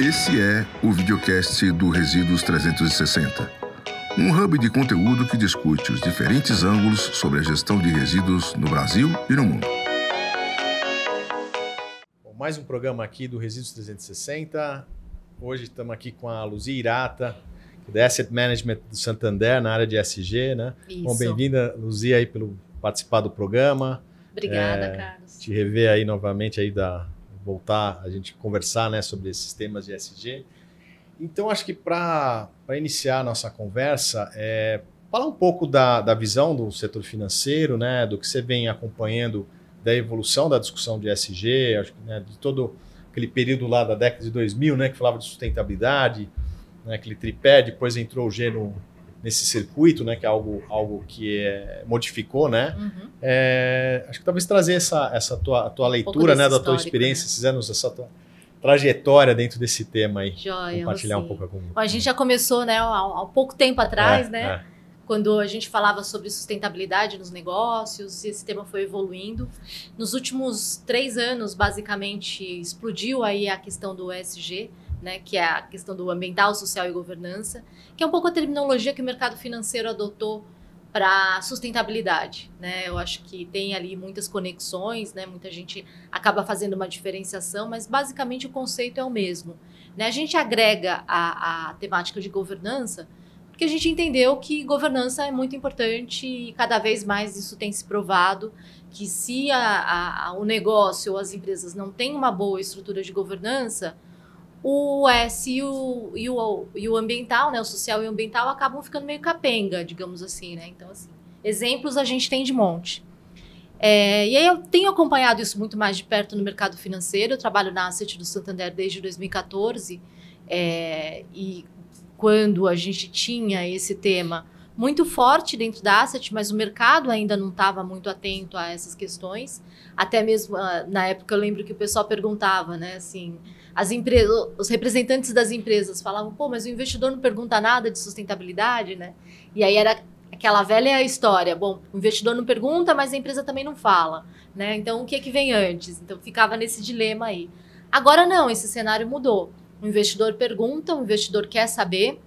Esse é o videocast do Resíduos 360, um hub de conteúdo que discute os diferentes ângulos sobre a gestão de resíduos no Brasil e no mundo. Mais um programa aqui do Resíduos 360. Hoje estamos aqui com a Luzia Hirata, da Asset Management do Santander, na área de ESG, né? Isso. Bom, bem-vinda, Luzia, aí pelo participar do programa. Obrigada, Carlos. Te rever aí novamente, aí voltar a gente conversar, né, sobre esses temas de ESG. Então, acho que para iniciar a nossa conversa, falar um pouco da visão do setor financeiro, né, do que você vem acompanhando da evolução da discussão de ESG, acho que, né, de todo aquele período lá da década de 2000, né, que falava de sustentabilidade, né, aquele tripé, depois entrou o G nesse circuito, né, que é algo que modificou, né? Uhum. Acho que talvez trazer essa tua leitura, né, da tua experiência, né? esses anos, essa tua trajetória dentro desse tema aí. Joia, compartilhar assim. um pouco com Bom, a gente já começou, né, há pouco tempo atrás, né? Quando a gente falava sobre sustentabilidade nos negócios, e esse tema foi evoluindo. Nos últimos 3 anos, basicamente, explodiu aí a questão do ESG, né, que é a questão do ambiental, social e governança, que é um pouco a terminologia que o mercado financeiro adotou para sustentabilidade, né? Eu acho que tem ali muitas conexões, né? Muita gente acaba fazendo uma diferenciação, mas basicamente o conceito é o mesmo, né? A gente agrega a temática de governança porque a gente entendeu que governança é muito importante e cada vez mais isso tem se provado, que se o negócio ou as empresas não têm uma boa estrutura de governança, o S e o ambiental, né, o social e o ambiental acabam ficando meio capenga, digamos assim, né? Então, assim, exemplos a gente tem de monte. E aí eu tenho acompanhado isso muito mais de perto no mercado financeiro. Eu trabalho na Asset do Santander desde 2014 e quando a gente tinha esse tema muito forte dentro da Asset, mas o mercado ainda não estava muito atento a essas questões. Até mesmo na época eu lembro que o pessoal perguntava, né, assim, os representantes das empresas falavam, pô, mas o investidor não pergunta nada de sustentabilidade, né? E aí era aquela velha história, bom, o investidor não pergunta, mas a empresa também não fala, né? Então o que é que vem antes? Então ficava nesse dilema aí. Agora não, esse cenário mudou. O investidor pergunta, o investidor quer saber,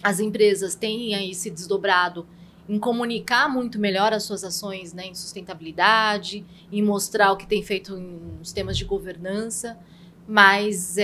as empresas têm aí se desdobrado em comunicar muito melhor as suas ações, né, em sustentabilidade, em mostrar o que tem feito nos temas de governança, mas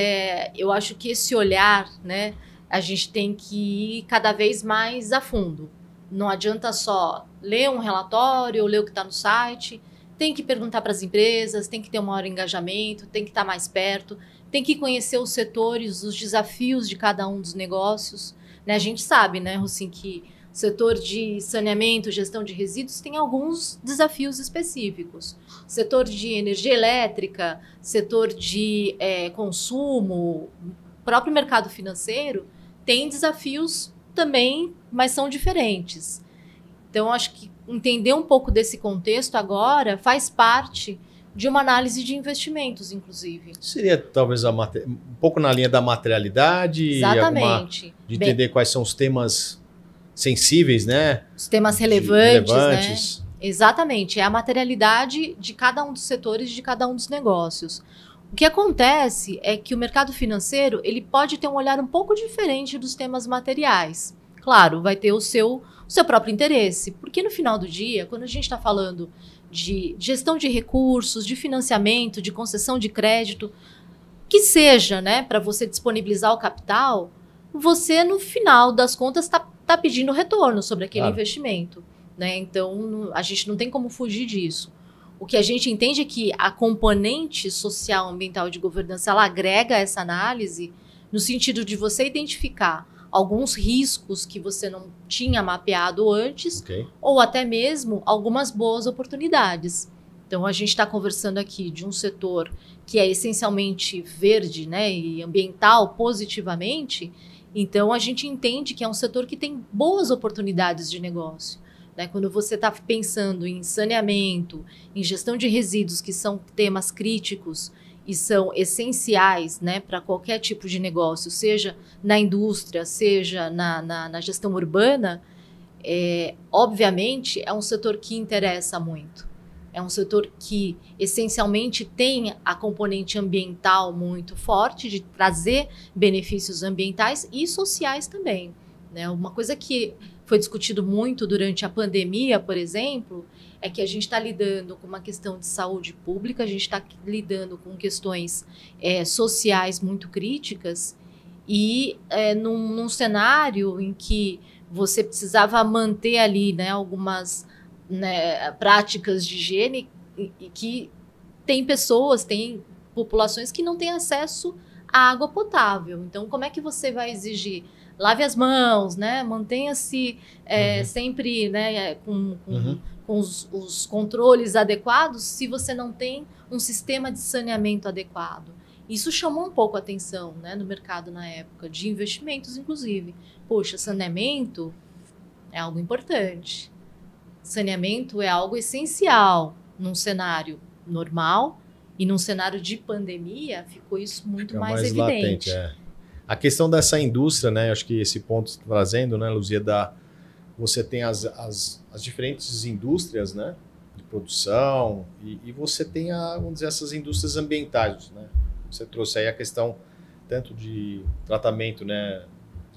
eu acho que esse olhar, né, a gente tem que ir cada vez mais a fundo. Não adianta só ler um relatório ou ler o que está no site, tem que perguntar para as empresas, tem que ter um maior engajamento, tem que estar mais perto, tem que conhecer os setores, os desafios de cada um dos negócios. Né? A gente sabe, né, Rossini, que o setor de saneamento, gestão de resíduos tem alguns desafios específicos. Setor de energia elétrica, setor de consumo, próprio mercado financeiro tem desafios também, mas são diferentes. Então, acho que entender um pouco desse contexto agora faz parte de uma análise de investimentos, inclusive. Seria talvez um pouco na linha da materialidade. Exatamente. De entender quais são os temas sensíveis, né? Os temas relevantes. Né? Exatamente. É a materialidade de cada um dos setores, de cada um dos negócios. O que acontece é que o mercado financeiro ele pode ter um olhar um pouco diferente dos temas materiais. Claro, vai ter o seu próprio interesse. Porque no final do dia, quando a gente está falando de gestão de recursos, de financiamento, de concessão de crédito, que seja, né, para você disponibilizar o capital, você, no final das contas, está pedindo retorno sobre aquele investimento. Né? Então, a gente não tem como fugir disso. O que a gente entende é que a componente social, ambiental e de governança, ela agrega essa análise no sentido de você identificar alguns riscos que você não tinha mapeado antes, ou até mesmo algumas boas oportunidades. Então, a gente está conversando aqui de um setor que é essencialmente verde, né, e ambiental positivamente, então a gente entende que é um setor que tem boas oportunidades de negócio. Né? Quando você está pensando em saneamento, em gestão de resíduos, que são temas críticos e são essenciais, né, para qualquer tipo de negócio, seja na indústria, seja na gestão urbana, obviamente é um setor que interessa muito. É um setor que, essencialmente, tem a componente ambiental muito forte, de trazer benefícios ambientais e sociais também, né? Uma coisa que foi discutido muito durante a pandemia, por exemplo, é que a gente está lidando com uma questão de saúde pública, a gente está lidando com questões sociais muito críticas e num cenário em que você precisava manter ali, né, algumas, né, práticas de higiene e que tem populações que não têm acesso à água potável. Então, como é que você vai exigir? Lave as mãos, né? Mantenha-se sempre, né, com os controles adequados se você não tem um sistema de saneamento adequado. Isso chamou um pouco a atenção, né, no mercado na época, de investimentos, inclusive. Poxa, saneamento é algo importante. Saneamento é algo essencial num cenário normal e num cenário de pandemia ficou isso muito mais evidente. Latente, A questão dessa indústria, né? Acho que esse ponto está trazendo, né, Luzia, você tem as diferentes indústrias, né, de produção e você tem, vamos dizer, essas indústrias ambientais, né? Você trouxe aí a questão tanto de tratamento, né,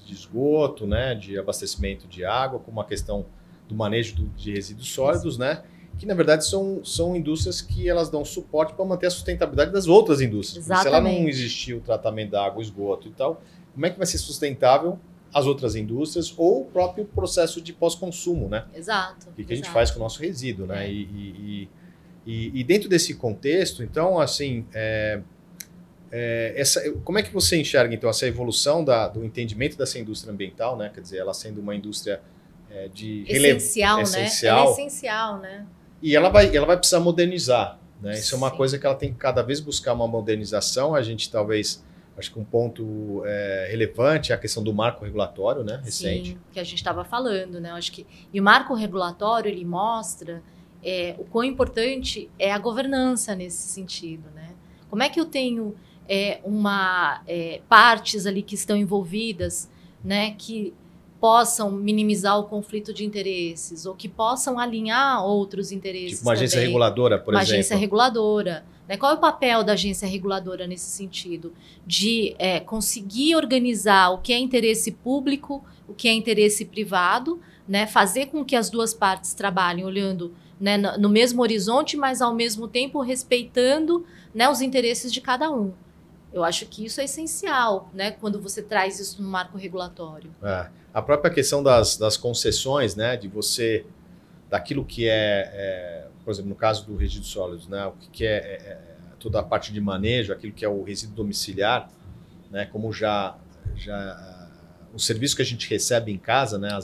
de esgoto, né, de abastecimento de água, como a questão do manejo de resíduos sólidos, né, que na verdade são indústrias que elas dão suporte para manter a sustentabilidade das outras indústrias. Se ela não existir o tratamento da água, o esgoto e tal, como é que vai ser sustentável as outras indústrias ou o próprio processo de pós-consumo, né? Exato. O que a gente faz com o nosso resíduo, né? E dentro desse contexto, então, assim, como é que você enxerga, então, essa evolução do entendimento dessa indústria ambiental, né? Quer dizer, ela sendo uma indústria essencial, né? Essencial. Ela é essencial, né? E ela vai precisar modernizar, né? Isso é uma Sim. coisa que ela tem que cada vez buscar uma modernização. A gente talvez, acho que um ponto relevante é a questão do marco regulatório, né? Recente. Sim, que a gente estava falando, né? Acho que, e o marco regulatório, ele mostra o quão importante é a governança nesse sentido, né? Como é que eu tenho partes ali que estão envolvidas, né? Que possam minimizar o conflito de interesses ou que possam alinhar outros interesses. Tipo uma agência também. reguladora, por exemplo. Uma agência reguladora. Né? Qual é o papel da agência reguladora nesse sentido? De conseguir organizar o que é interesse público, o que é interesse privado, né? Fazer com que as duas partes trabalhem olhando, né, no mesmo horizonte, mas ao mesmo tempo respeitando, né, os interesses de cada um. Eu acho que isso é essencial, né, quando você traz isso no marco regulatório. A própria questão das concessões, né, daquilo que por exemplo, no caso do resíduo sólido, né, o que toda a parte de manejo, aquilo que é o resíduo domiciliar, né, como já o serviço que a gente recebe em casa, né,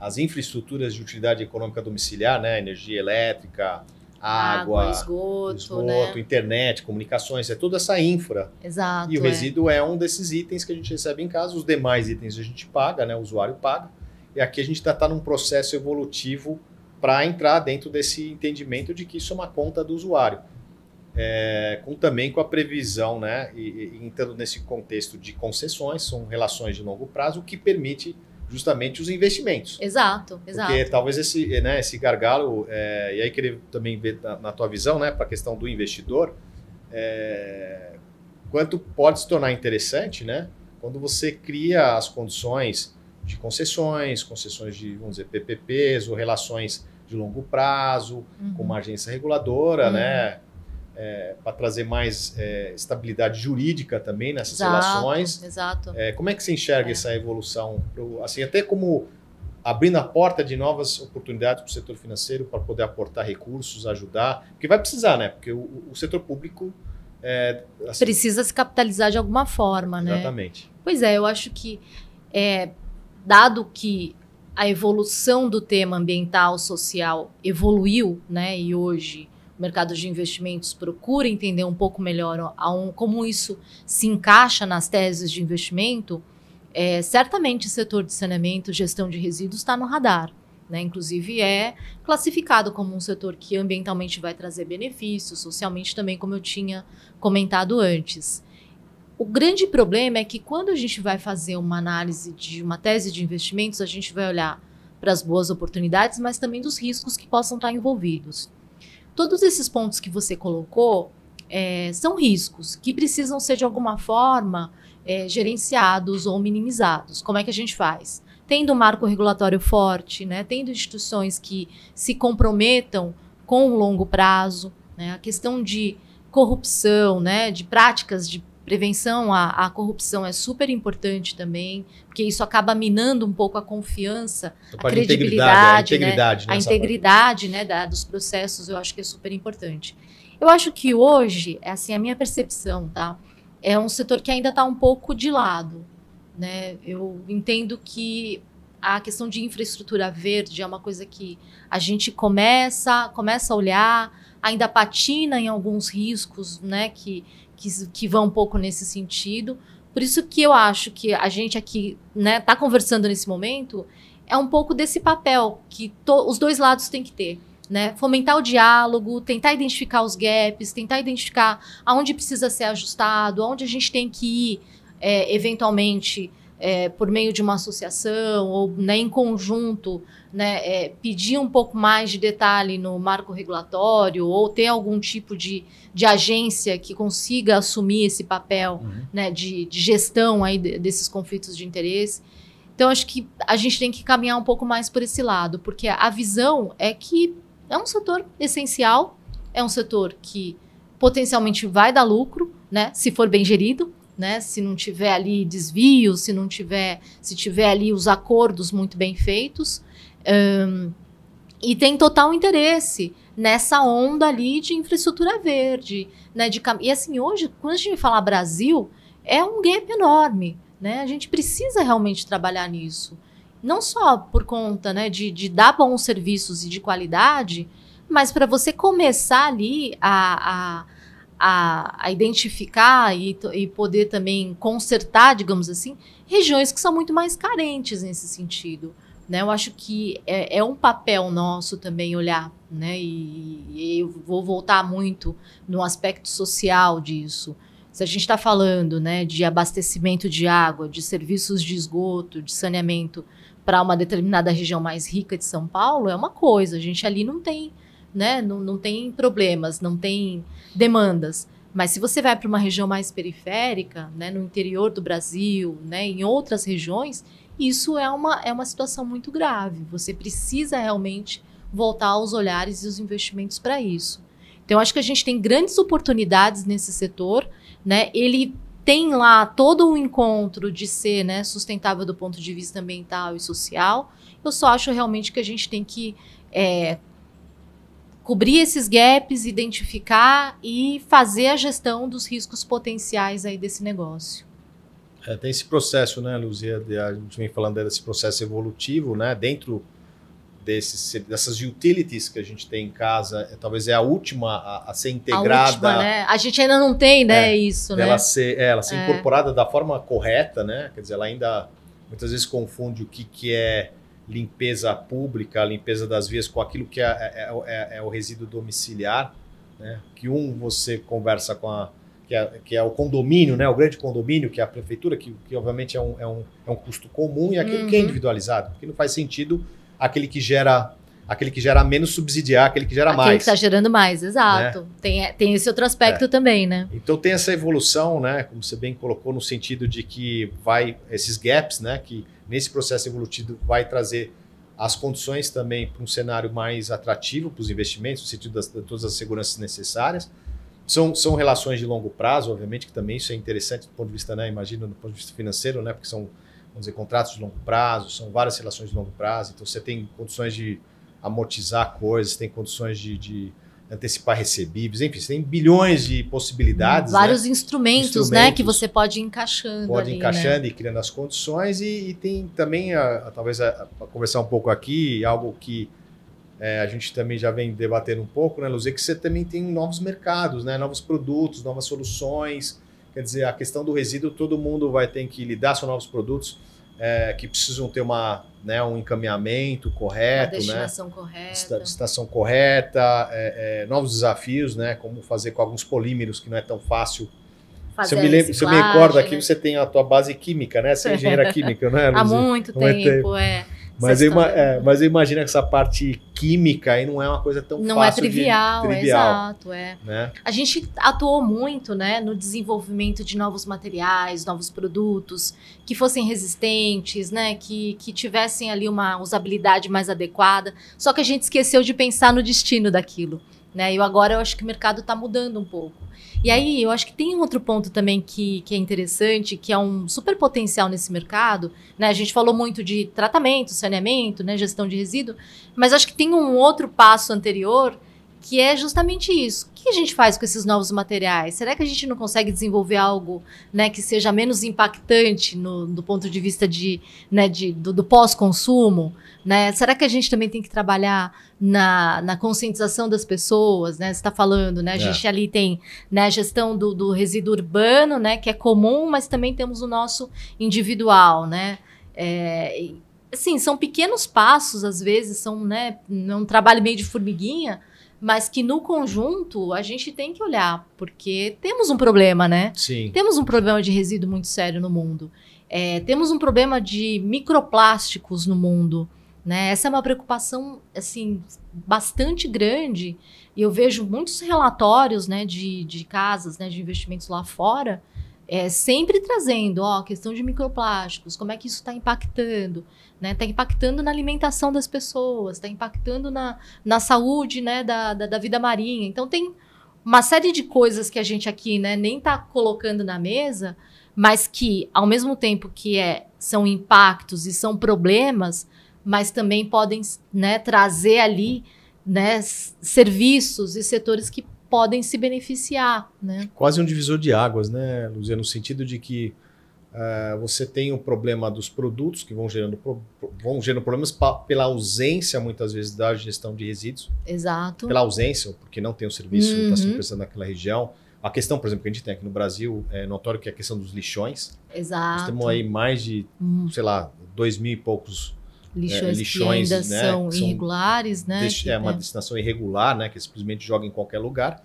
as infraestruturas de utilidade econômica domiciliar, né, energia elétrica, água, esgoto, né? internet, comunicações, toda essa infra. Exato. E o resíduo é um desses itens que a gente recebe em casa, os demais itens a gente paga, né? O usuário paga. E aqui a gente está num processo evolutivo para entrar dentro desse entendimento de que isso é uma conta do usuário. Também com a previsão, né? E entrando nesse contexto de concessões, são relações de longo prazo, o que permite justamente os investimentos. Exato. Porque talvez esse gargalo, e aí queria também ver na tua visão, né, para a questão do investidor, quanto pode se tornar interessante, né, quando você cria as condições de concessões de, vamos dizer, PPPs ou relações de longo prazo, com uma agência reguladora, né, para trazer mais estabilidade jurídica também nessas relações. Exato. Como é que você enxerga essa evolução? Assim, até como abrindo a porta de novas oportunidades para o setor financeiro para poder aportar recursos, ajudar, porque vai precisar, né? Porque o setor público assim, precisa se capitalizar de alguma forma, né? Exatamente. Pois eu acho que dado que a evolução do tema ambiental, social evoluiu, né? E hoje o mercado de investimentos procura entender um pouco melhor como isso se encaixa nas teses de investimento, certamente o setor de saneamento, gestão de resíduos está no radar. Né? Inclusive é classificado como um setor que ambientalmente vai trazer benefícios, socialmente também, como eu tinha comentado antes. O grande problema é que quando a gente vai fazer uma análise de uma tese de investimentos, a gente vai olhar para as boas oportunidades, mas também dos riscos que possam estar envolvidos. todos esses pontos que você colocou são riscos que precisam ser, de alguma forma, gerenciados ou minimizados. Como é que a gente faz? Tendo um marco regulatório forte, né? Tendo instituições que se comprometam com o longo prazo, né? A questão de corrupção, né? De práticas de prevenção à corrupção é super importante também, porque isso acaba minando um pouco a confiança, a credibilidade, a integridade, né, dos processos. Eu acho que é super importante. Eu acho que hoje, assim, a minha percepção, tá? É um setor que ainda está um pouco de lado, né? Eu entendo que a questão de infraestrutura verde é uma coisa que a gente começa a olhar, ainda patina em alguns riscos, né, que vão um pouco nesse sentido. Por isso que eu acho que a gente aqui, né, tá conversando nesse momento, é um pouco desse papel que os dois lados têm que ter, né? Fomentar o diálogo, tentar identificar os gaps, tentar identificar aonde precisa ser ajustado, aonde a gente tem que ir, eventualmente, por meio de uma associação ou, né, em conjunto, né, pedir um pouco mais de detalhe no marco regulatório ou ter algum tipo de agência que consiga assumir esse papel, né, de gestão aí desses conflitos de interesse. Então, acho que a gente tem que caminhar um pouco mais por esse lado, porque a visão é que é um setor essencial, é um setor que potencialmente vai dar lucro, né, se for bem gerido, né, se não tiver ali desvios, se tiver ali os acordos muito bem feitos, e tem total interesse nessa onda ali de infraestrutura verde, né, e assim, hoje, quando a gente fala Brasil, é um gap enorme, né, a gente precisa realmente trabalhar nisso, não só por conta, né, de dar bons serviços e de qualidade, mas para você começar ali a identificar e poder também consertar, digamos assim, regiões que são muito mais carentes nesse sentido, né? Eu acho que é um papel nosso também olhar, né? E eu vou voltar muito no aspecto social disso. Se a gente está falando, né, de abastecimento de água, de serviços de esgoto, de saneamento para uma determinada região mais rica de São Paulo, é uma coisa, a gente ali não tem, né, não tem problemas, não tem demandas. Mas se você vai para uma região mais periférica, né, no interior do Brasil, né, em outras regiões, isso é uma situação muito grave. Você precisa realmente voltar os olhares e os investimentos para isso. Então, eu acho que a gente tem grandes oportunidades nesse setor, né? Ele tem lá todo um encontro de ser, né, sustentável do ponto de vista ambiental e social. Eu só acho realmente que a gente tem que cobrir esses gaps, identificar e fazer a gestão dos riscos potenciais aí desse negócio. Tem esse processo, né, Luzia, a gente vem falando desse processo evolutivo, né, dentro dessas utilities que a gente tem em casa, talvez é a última a ser integrada. A última, né? A gente ainda não tem, né, isso, né? Ela ser incorporada da forma correta, né? Quer dizer, ela ainda muitas vezes confunde o que é limpeza pública, a limpeza das vias com aquilo que é o resíduo domiciliar, né? Que você conversa com que é o condomínio, né? O grande condomínio, que é a prefeitura, que obviamente é um custo comum, e aquele que é individualizado, porque não faz sentido aquele que gera menos subsidiar aquele que gera mais. Aquele que está gerando mais, exato. Né? Tem esse outro aspecto também, né? Então tem essa evolução, né? Como você bem colocou, no sentido de que esses gaps, né? Que nesse processo evolutivo vai trazer as condições também para um cenário mais atrativo para os investimentos, no sentido de todas as seguranças necessárias. São relações de longo prazo, obviamente, que também isso é interessante do ponto de vista, né? Imagina do ponto de vista financeiro, né? Porque são, vamos dizer, contratos de longo prazo, são várias relações de longo prazo, então você tem condições de amortizar coisas, tem condições de antecipar recebíveis, enfim, você tem bilhões de possibilidades. Vários instrumentos, né, que você pode ir encaixando. Pode ir encaixando, né? E criando as condições, e tem também, talvez, para conversar um pouco aqui, algo que a gente também já vem debatendo um pouco, né, Luzia, que você também tem novos mercados, né, novos produtos, novas soluções. Quer dizer, a questão do resíduo, todo mundo vai ter que lidar com novos produtos que precisam ter um encaminhamento correto, uma destinação correta, destinação correta, novos desafios, né, como fazer com alguns polímeros que não é tão fácil. Se eu me recordo aqui, né? Você tem a tua base química, né? Você é engenheira química, né, Luzia? Há muito tempo, Mas eu imagino que essa parte química aí não é uma coisa tão não fácil. Não é trivial, exato. Né? A gente atuou muito, né, no desenvolvimento de novos materiais, novos produtos, que fossem resistentes, né, que tivessem ali uma usabilidade mais adequada. Só que a gente esqueceu de pensar no destino daquilo. Né? E agora eu acho que o mercado está mudando um pouco. E aí eu acho que tem um outro ponto também que é interessante, que é um super potencial nesse mercado. Né? A gente falou muito de tratamento, saneamento, né? Gestão de resíduo, mas acho que tem um outro passo anterior que é justamente isso. O que a gente faz com esses novos materiais? Será que a gente não consegue desenvolver algo, né, que seja menos impactante do ponto de vista do pós-consumo? Né? Será que a gente também tem que trabalhar na conscientização das pessoas? Né? Você está falando, né? A gente ali tem, né, a gestão do resíduo urbano, né, que é comum, mas também temos o nosso individual. Né? Assim, são pequenos passos, às vezes, são, né, um trabalho meio de formiguinha, mas que no conjunto a gente tem que olhar, porque temos um problema, né? Sim. Temos um problema de resíduo muito sério no mundo. Temos um problema de microplásticos no mundo. Né? Essa é uma preocupação assim, bastante grande. E eu vejo muitos relatórios, né, de casas, né, de investimentos lá fora, sempre trazendo a questão de microplásticos, como é que isso está impactando. Né? Está impactando na alimentação das pessoas, está impactando na saúde, né, da vida marinha. Então tem uma série de coisas que a gente aqui, né, nem está colocando na mesa, mas que, ao mesmo tempo que são impactos e são problemas, mas também podem, né, trazer ali, né, serviços e setores que podem se beneficiar. Né? Quase um divisor de águas, né, Luzia, no sentido de que você tem o problema dos produtos que vão gerando problemas pela ausência, muitas vezes, da gestão de resíduos. Exato. Pela ausência, porque não tem o serviço que está sendo prestado naquela região. A questão, por exemplo, que a gente tem aqui no Brasil, é notório que é a questão dos lixões. Exato. Nós temos aí mais de, sei lá, 2.000 e poucos lixões que ainda, né, são irregulares, né? Uma destinação irregular, né? Que simplesmente joga em qualquer lugar.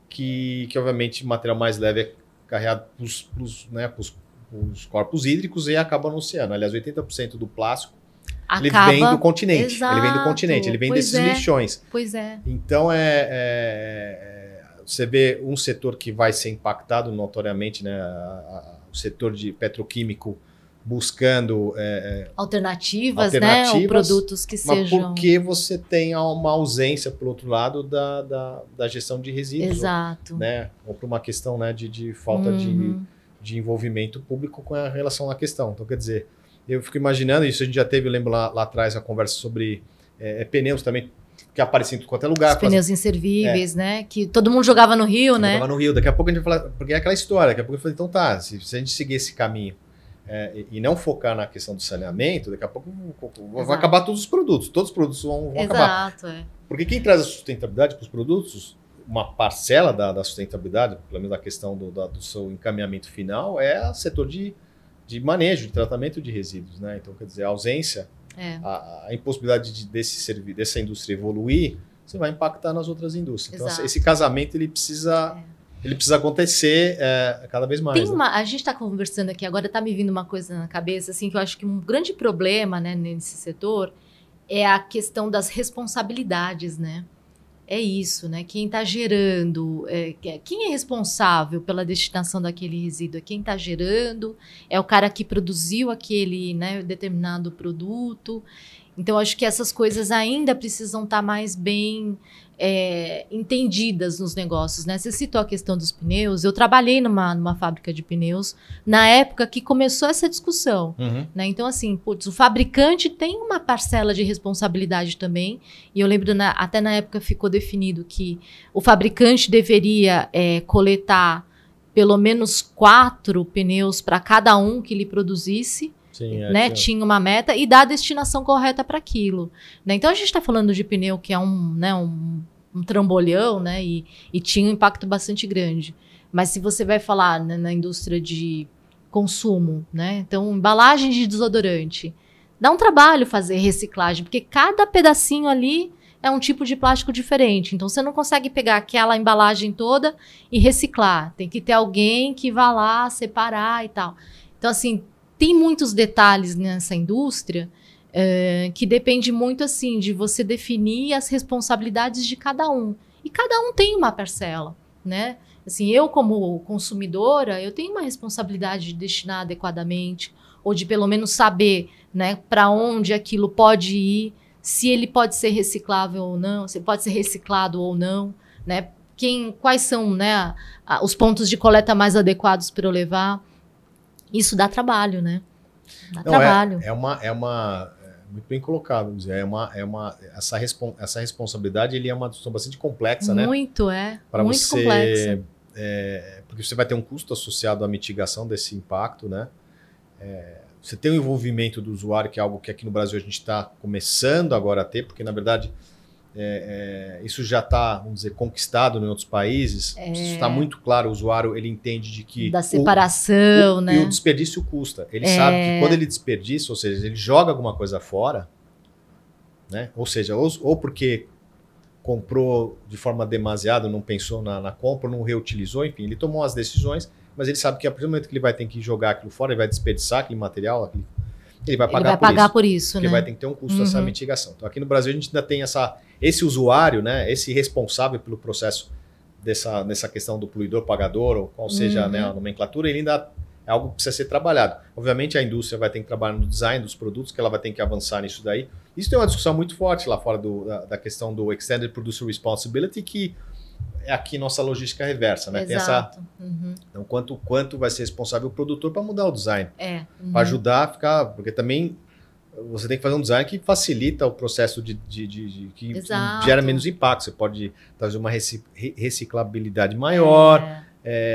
Que obviamente, o material mais leve é carregado pros corpos hídricos e acaba no oceano. Aliás, 80% do plástico ele vem do continente. Exato. Ele vem do continente, ele vem desses lixões. Pois é. Então, você vê um setor que vai ser impactado notoriamente, né? O setor de petroquímico buscando alternativas, né? Ou produtos que sejam... Mas porque você tem uma ausência, por outro lado, da gestão de resíduos. Exato. Né? Ou por uma questão, né, de falta de envolvimento público com a relação à questão. Então, quer dizer, eu fico imaginando, isso a gente já teve, eu lembro lá atrás, a conversa sobre pneus também, que apareciam em tudo quanto é lugar. Os pneus inservíveis, né? Que todo mundo jogava no rio, né? Jogava no rio. Daqui a pouco a gente vai falar, porque é aquela história, daqui a pouco eu falei, então tá, se a gente seguir esse caminho e não focar na questão do saneamento, daqui a pouco vai acabar todos os produtos vão acabar. Exato, Porque quem traz a sustentabilidade para os produtos, uma parcela da sustentabilidade, pelo menos a questão do seu encaminhamento final, é o setor de manejo, de tratamento de resíduos. Né? Então, quer dizer, a ausência, a impossibilidade dessa indústria evoluir, você vai impactar nas outras indústrias. Exato. Então, esse casamento ele precisa acontecer cada vez mais. A gente está conversando aqui agora, está me vindo uma coisa na cabeça, assim, que eu acho que um grande problema, né, nesse setor é a questão das responsabilidades, né? É isso, né? Quem está gerando, quem é responsável pela destinação daquele resíduo? Quem está gerando, é o cara que produziu aquele, né, determinado produto. Então, acho que essas coisas ainda precisam estar mais bem entendidas nos negócios, né? Você citou a questão dos pneus. Eu trabalhei numa fábrica de pneus na época que começou essa discussão. Né? Então, assim, o fabricante tem uma parcela de responsabilidade também. E eu lembro, até na época ficou definido que o fabricante deveria coletar pelo menos 4 pneus para cada um que ele produzisse. Sim, né? Tinha uma meta e dar a destinação correta para aquilo. Né? Então, a gente está falando de pneu que é um trambolhão, né? E tinha um impacto bastante grande. Mas se você vai falar, né, na indústria de consumo, né? Então, embalagem de desodorante, dá um trabalho fazer reciclagem, porque cada pedacinho ali é um tipo de plástico diferente. Então, você não consegue pegar aquela embalagem toda e reciclar. Tem que ter alguém que vá lá separar e tal. Então, assim, tem muitos detalhes nessa indústria que depende muito assim de você definir as responsabilidades de cada um. E cada um tem uma parcela, né? Assim, eu como consumidora, eu tenho uma responsabilidade de destinar adequadamente, ou de pelo menos saber, né, para onde aquilo pode ir, se ele pode ser reciclável ou não, se pode ser reciclado ou não, né? Quais são, né, os pontos de coleta mais adequados para eu levar. Isso dá trabalho, né? Dá trabalho. Muito bem colocado, vamos dizer. Essa responsabilidade ele é uma questão bastante complexa, né? Muito complexa. Porque você vai ter um custo associado à mitigação desse impacto, né? Você tem o envolvimento do usuário, que é algo que aqui no Brasil a gente está começando agora a ter, porque na verdade isso já está, vamos dizer, conquistado em outros países. Isso está muito claro, o usuário ele entende de que da separação, né? E o desperdício custa. Ele sabe que quando ele desperdiça, ou seja, ele joga alguma coisa fora, né? Ou seja, ou porque comprou de forma demasiada, não pensou na compra, não reutilizou, enfim, ele tomou as decisões, mas ele sabe que a partir do momento que ele vai ter que jogar aquilo fora, ele vai desperdiçar aquele material, ele vai pagar por isso, né? Porque vai ter que ter um custo essa mitigação. Então aqui no Brasil a gente ainda tem esse usuário, né, esse responsável pelo processo nessa questão do poluidor-pagador, ou qual seja, né, a nomenclatura, ele ainda é algo que precisa ser trabalhado. Obviamente a indústria vai ter que trabalhar no design dos produtos, que ela vai ter que avançar nisso daí. Isso tem uma discussão muito forte lá fora da questão do Extended Producer Responsibility, que é aqui nossa logística reversa, né? Exato. Então, quanto vai ser responsável o produtor para mudar o design? Para ajudar a ficar... Porque também você tem que fazer um design que facilita o processo que gera menos impacto. Você pode trazer uma reciclabilidade maior,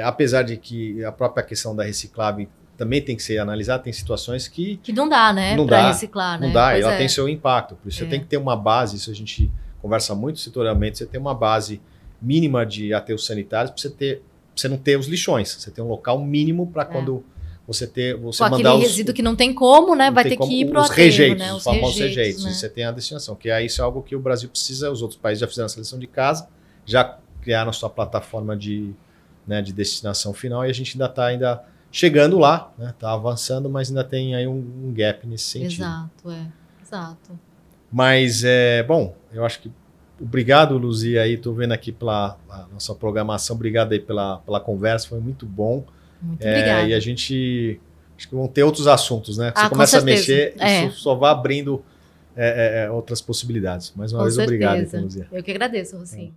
apesar de que a própria questão da reciclável também tem que ser analisada. Tem situações que não dá, né? Para reciclar, né? Não dá, ela tem seu impacto. Por isso você tem que ter uma base, isso a gente conversa muito setorialmente, você tem uma base mínima de aterros sanitários para você não ter os lixões. Você tem um local mínimo para quando você mandar aquele resíduo que não tem como, né? Vai ter que ir para o aterro, né? Os famosos rejeitos. Né? Você tem a destinação, que isso é algo que o Brasil precisa, os outros países já fizeram a seleção de casa, já criaram a sua plataforma de destinação final, e a gente ainda chegando lá, né? Está avançando, mas ainda tem aí um gap nesse sentido. Exato. Mas, bom, eu acho que obrigado, Luzia, aí, tô vendo aqui pela nossa programação, obrigado aí pela conversa, foi muito bom. Muito obrigada. E a gente, acho que vão ter outros assuntos, né? Você começa a mexer, isso só vai abrindo outras possibilidades. Mais uma vez, obrigado, então, Luzia. Eu que agradeço, Rocinho.